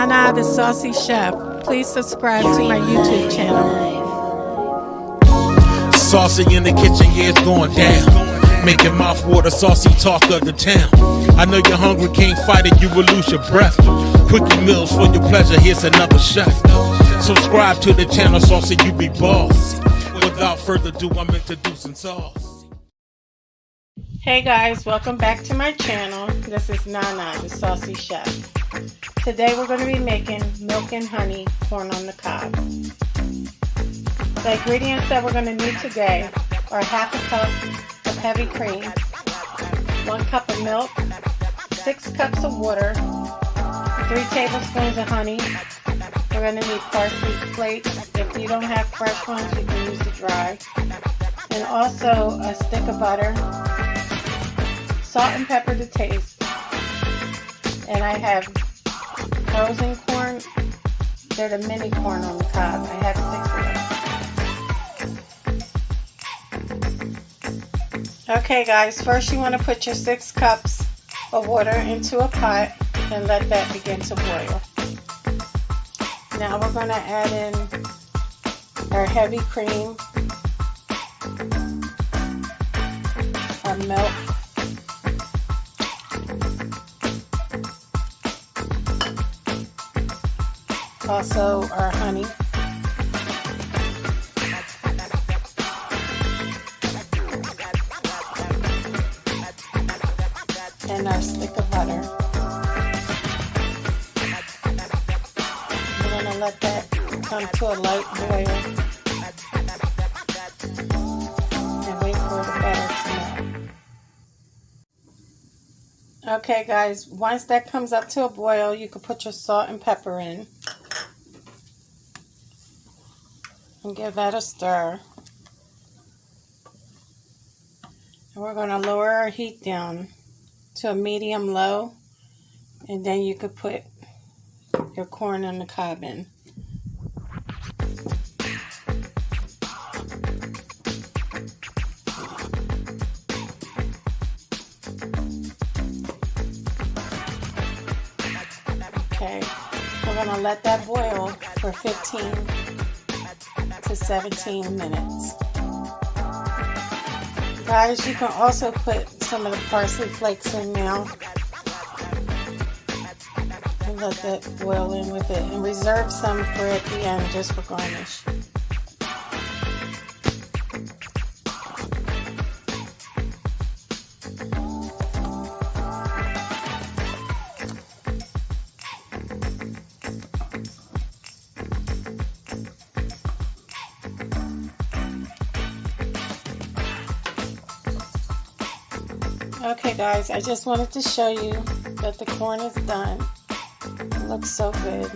Nana the Saucy Chef. Please subscribe to my YouTube channel. Saucy in the kitchen, yeah, it's going down. Making mouth water, saucy talk of the town. I know you're hungry, can't fight it, you will lose your breath. Quickie meals for your pleasure, here's another chef. Subscribe to the channel, Saucy, you be boss. Without further ado, I'm introducing sauce. Hey guys, welcome back to my channel. This is Nana the Saucy Chef. Today we're going to be making milk and honey corn on the cob. The ingredients that we're going to need today are half a cup of heavy cream, 1 cup of milk, 6 cups of water, 3 tablespoons of honey. We're going to need parsley flakes. If you don't have fresh ones, you can use the dry. And also a stick of butter, salt and pepper to taste. And I have frozen corn. They're the mini corn on the cob. I have 6 of them. Okay guys, first you want to put your 6 cups of water into a pot and let that begin to boil. Now we're going to add in our heavy cream, our milk, also our honey, and our stick of butter. We're going to let that come to a light boil and wait for the butter to melt. Okay guys, once that comes up to a boil, you can put your salt and pepper in and give that a stir. And we're going to lower our heat down to a medium low, and then you could put your corn on the cob in. Okay, we're going to let that boil for 15 to 17 minutes. Guys, you can also put some of the parsley flakes in now and let that boil in with it, and reserve some for at the end just for garnish. Okay guys, I just wanted to show you that the corn is done. It looks so good.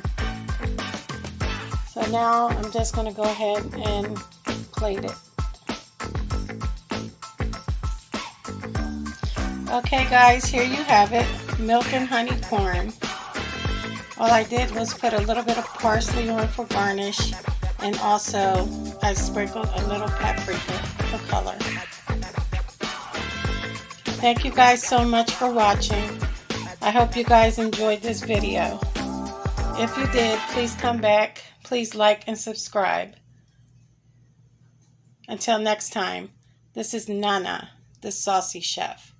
So now I'm just going to go ahead and plate it. Okay guys, here you have it, milk and honey corn. All I did was put a little bit of parsley on for garnish, and also I sprinkled a little paprika for color. Thank you guys so much for watching. I hope you guys enjoyed this video. If you did, please come back. Please like and subscribe. Until next time, this is Nana, the Saucy Chef.